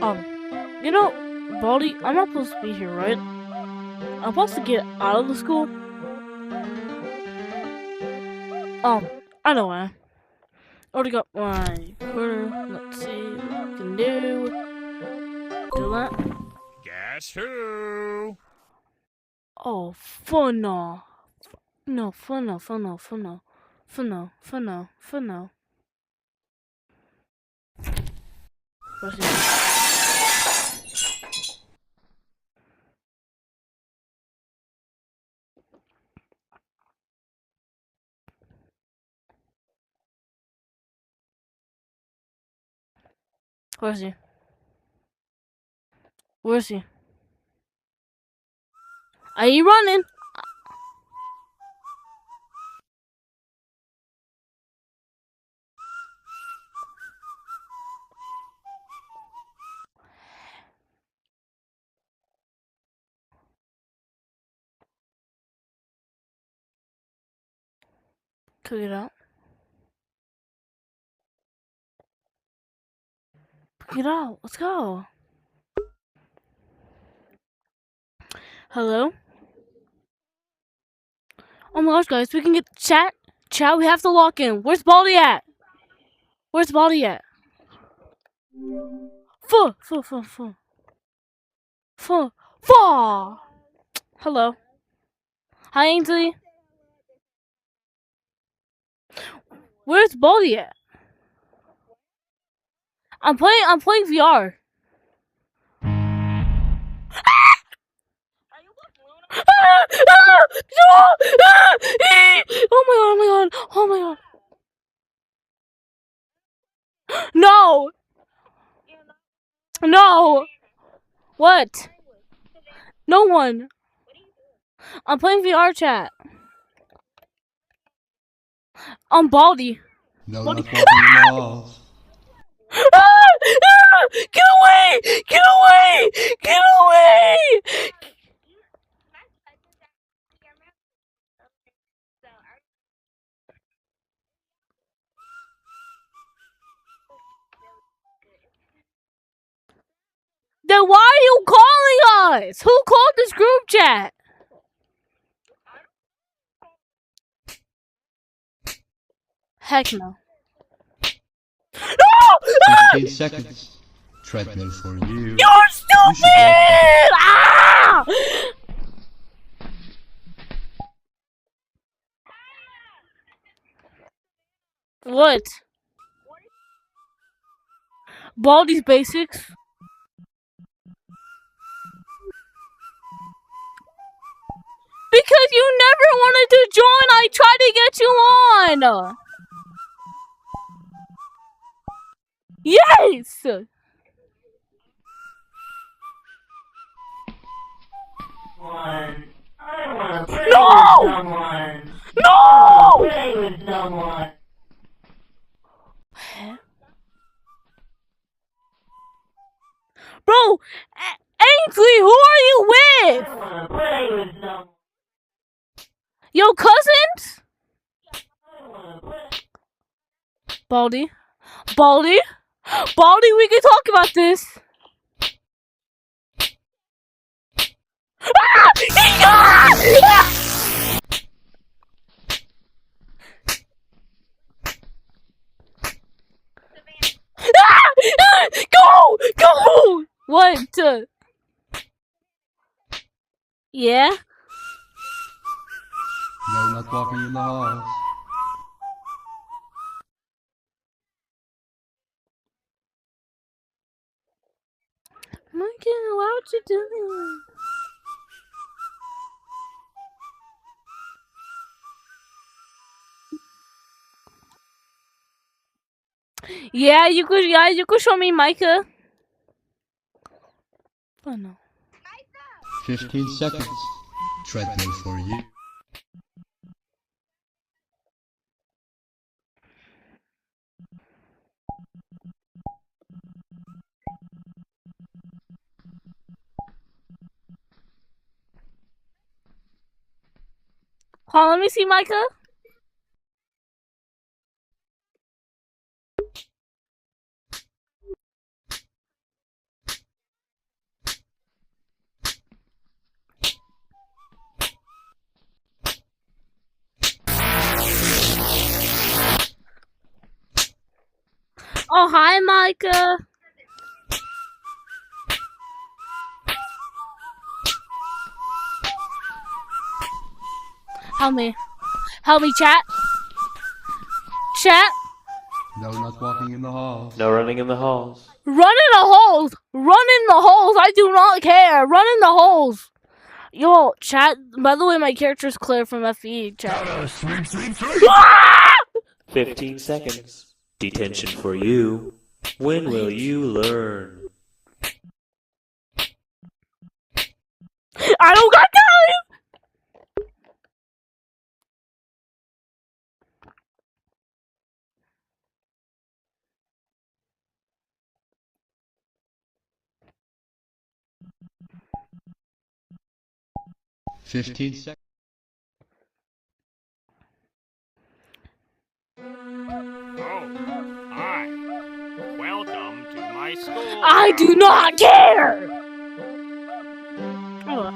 Um, you know, Baldy, I'm not supposed to be here, right? I'm supposed to get out of the school. I know I already got my quarter. Let's see what I can do. Do that. Guess who? Oh, fun no. No, fun no, fun no, fun no. Fun no, fun no, fun no. Where's he? Where's he? Where's he? Are you running? Cook it out. Cook it out. Let's go. Hello? Oh my gosh, guys, we can get chat. Chat, we have to lock in. Where's Baldy at? Where's Baldy at? Fuh. Hello. Hi, Ainsley. Where's Baldy at? I'm playing VR. Oh my god. No. No. What? No one. I'm playing VR chat. I'm Baldy. No, not walking in the halls. Get away! Get away! Get away! Then why are you calling us? Who called this group chat? Heck no. No! 15 seconds. Treadmill for you. You're stupid! Ah! What? Baldy's basics? Because you never wanted to join, I tried to get you on! Yes! I wanna play No! with someone. No! Play with someone. Bro, Ainsley, who are you with? I wanna play with someone. Your cousins? I wanna play. Baldy? Baldy? Baldy, we can talk about this. Go! Go! What? Yeah? No, not walking in the halls. Mikey, what you doing? Yeah, you could show me Micah. Oh no. 15 seconds. Treadmill for you. Hold on, let me see Micah. Oh, hi, Micah. Help me. Help me, chat. Chat. No, not walking in the halls. No running in the halls. Run in the holes. Run in the holes. I do not care. Run in the holes. Yo, chat. By the way, my character's clear from FE, chat. Sweep, sweep, sweep! 15 seconds. Detention for you. When will you learn? I don't got time. 15 seconds. Oh, hi. Welcome to my school. I do not care. Oh.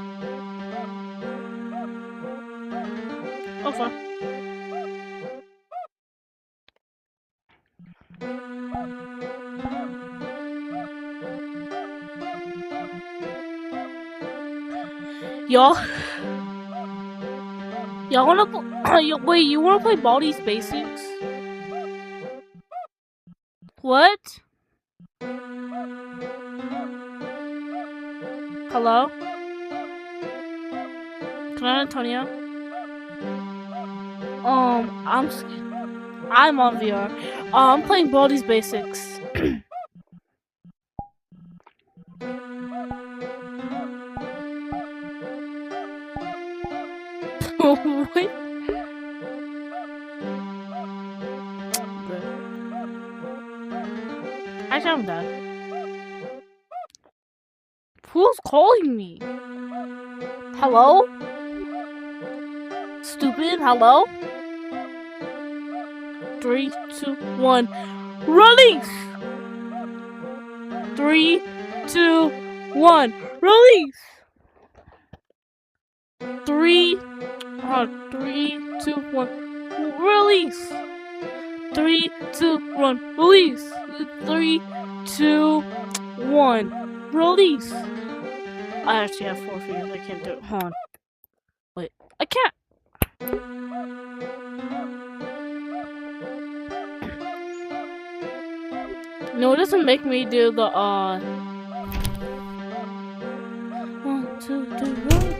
Okay. Y'all wanna wait? You wanna play Baldi's Basics? What? Hello? Can I, Antonio? I'm on VR. I'm playing Baldi's Basics. What? Actually, I'm done. Who's calling me? Hello? Stupid, hello? 3, 2, 1. Release! 3, 2, 1. Release! 3, 2, 1. Release! 3, 2, 1. Release! 3, 2, 1. Release! I actually have 4 fingers. I can't do it. Hold on. Wait. I can't! No, it doesn't make me do the, 1, 2, 3, release.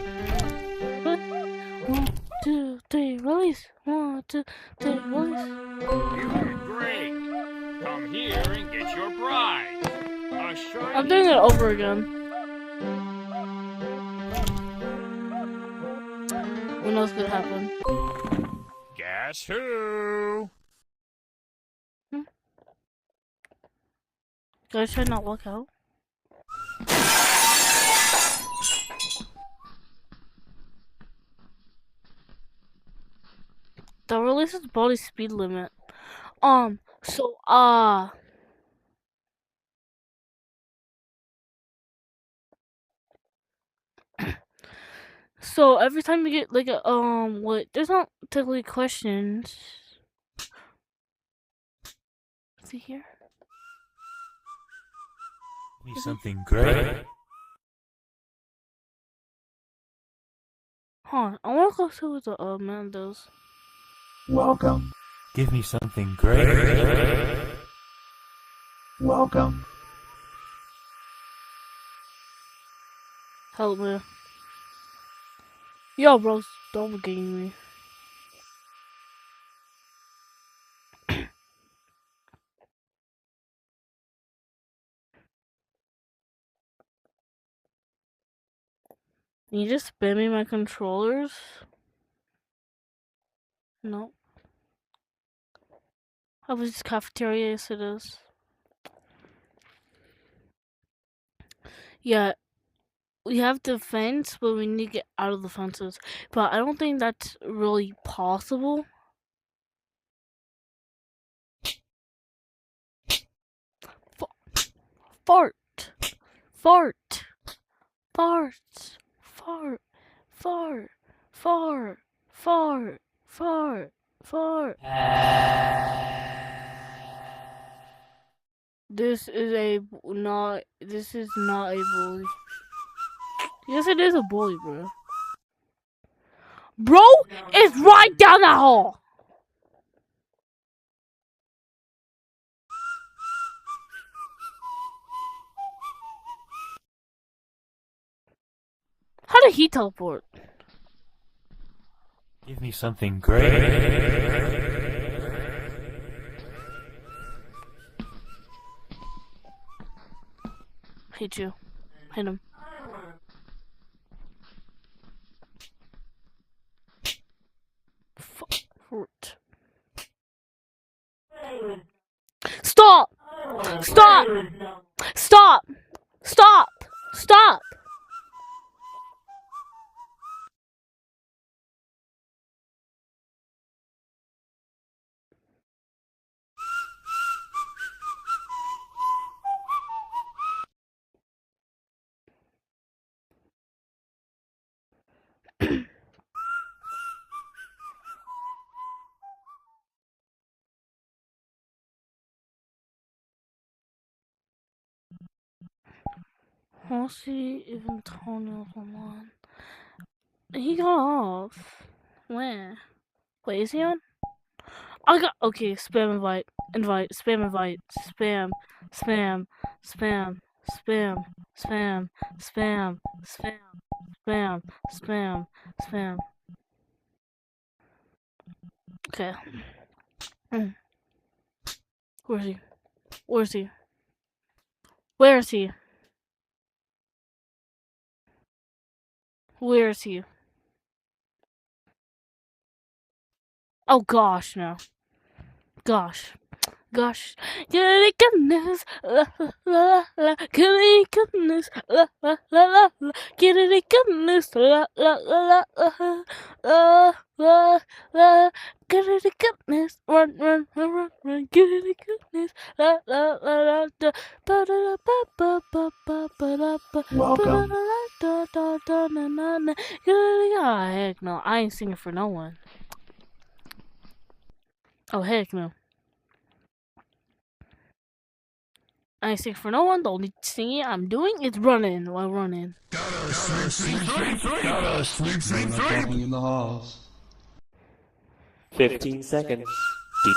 1, 2, 3, release. 1, 2, 3, release. You did great. Come here and get your prize. A shiny... I'm doing it over again. What else could happen? Guess who? Guys, should I not walk out? The release is body speed limit. So, so every time you get like a, what, there's not technically questions. See here? Be something great. Hold on, I wanna go see what the, man does. Welcome. Give me something great. Welcome. Help me. Yo, bro's double gaming me. You just spam me my controllers? No. I was just cafeteria, yes it is. Yeah, we have the fence, but we need to get out of the fences. But I don't think that's really possible. Fart! Fart! Fart! Fart! Fart! Fart! Fart! Fart! Fart! This is not a bully. Yes, it is a bully, bro. Bro, it's right down the hall. How did he teleport? Give me something great. Hit you. Hit him. Hurt. Stop! Stop! Stop! Stop! Stop! I'll see if Antonio's online. He got off. Where? Wait, is he on? Okay, spam invite. Spam invite. Spam. Spam. Spam. Spam. Spam. Spam. Spam. Spam. Spam. Spam. Okay. Where is he? Where is he? Where is he? Where is he? Oh gosh, no. Gosh. Gosh, goodness, la la la, goodness, la la la la, goodness, la la la la, la la, goodness, run, goodness, la la la la, ba da ba ba ba ba ba da ba, Welcome. da da da na na na, oh heck no, I ain't singing for no one. Oh heck no. I ain't singing for no one. The only thing I'm doing is running while running. No, not walking in the halls. 15 seconds.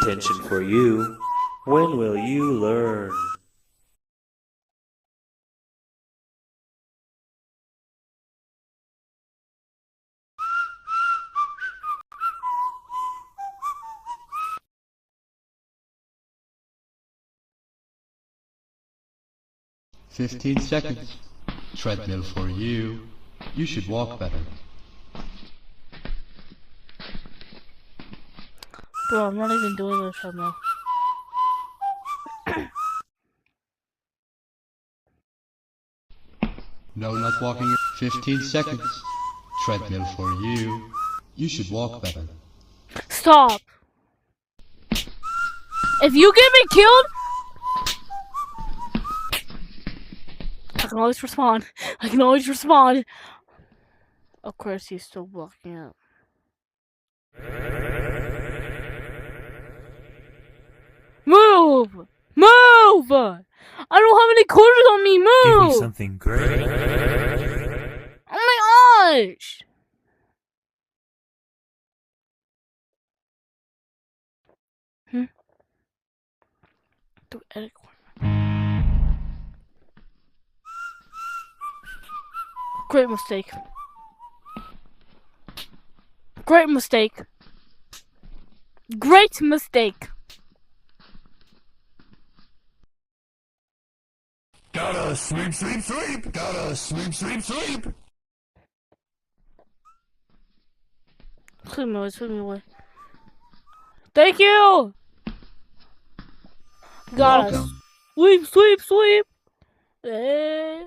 Detention for you. When will you learn? "15 seconds. Treadmill for you. You should walk better." Bro, I'm not even doing this right now. No, not walking. 15 seconds. Treadmill for you. You should walk better. Stop! If you get me killed, I can always respond. I can always respond. Of course, he's still blocking out. Move! Move! I don't have any quarters on me. Give me Move! something great. Oh my gosh! Do edit corner. Great mistake. Great mistake. Great mistake. Gotta sweep, sweep, sweep. Gotta sweep, sweep, sweep. Sweep me away, sweep me away. Thank you! Got us. Welcome. Sweep, sweep, sweep. Eh.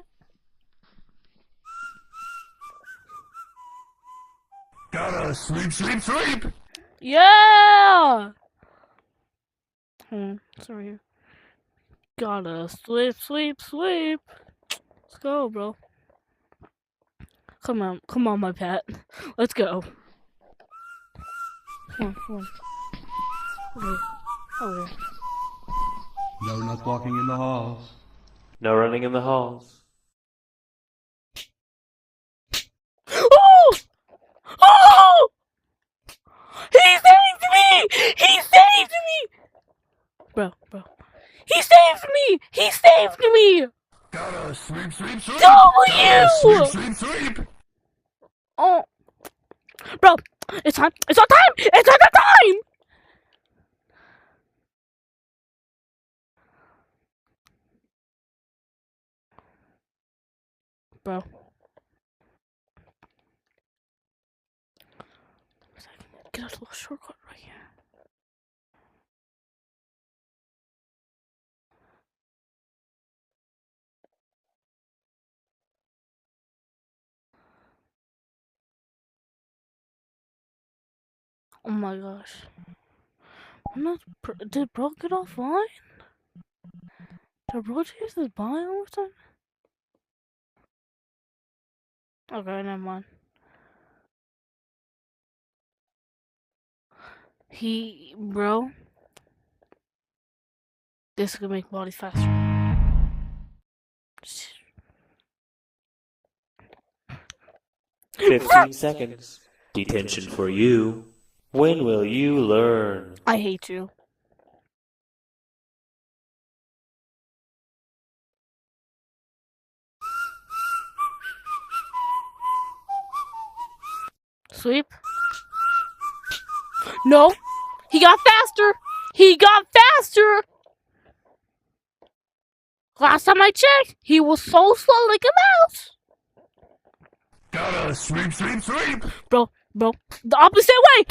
Gotta sweep, sweep, sweep. Yeah! Sorry. Gotta sweep, sweep, sweep. Let's go, bro. Come on, my pet. Let's go. Come on. Over here. No, not walking in the halls. No running in the halls. Oh! Oh! He saved me! He saved me! Bro. He saved me! He saved me! Gotta sweep, sweep, sweep. W! Sweep, sweep, sweep. Oh. Bro, it's time! It's on time! It's on time! Bro. Get a little shortcut right here. Oh my gosh. Did bro get offline? Did bro change his bio or something? Okay, never mind. Bro, this is gonna make bodies faster. 15 seconds. Detention for you. When will you learn? I hate you. Sweep. No, he got faster. He got faster. Last time I checked, he was so slow like a mouse. Gotta sweep, sweep, sweep. Bro, the opposite way.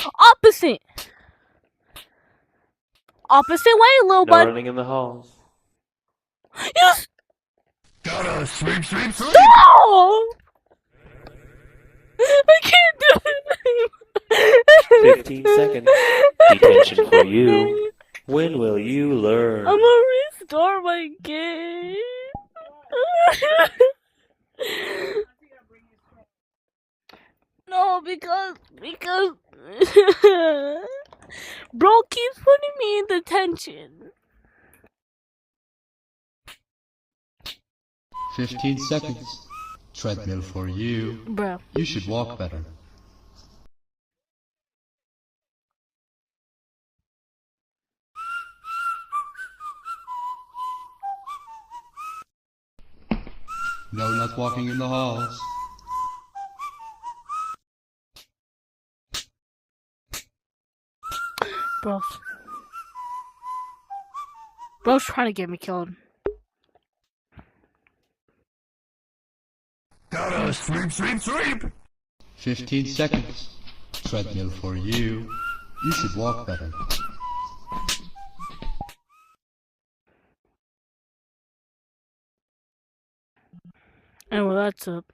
Opposite way, little No bud. running in the halls. Yes. Gotta sweep, sweep, sweep. No! I can't do it. 15 seconds. Detention for you. When will you learn? I'm gonna restart my game. No, because bro keeps putting me in detention. 15 seconds. Treadmill for you. Bro. You should walk better. No, not walking in the halls. Bro's trying to get me killed. Gotta sweep, sweep, sweep. 15 seconds. Treadmill for you. You should walk better. And well, that's up.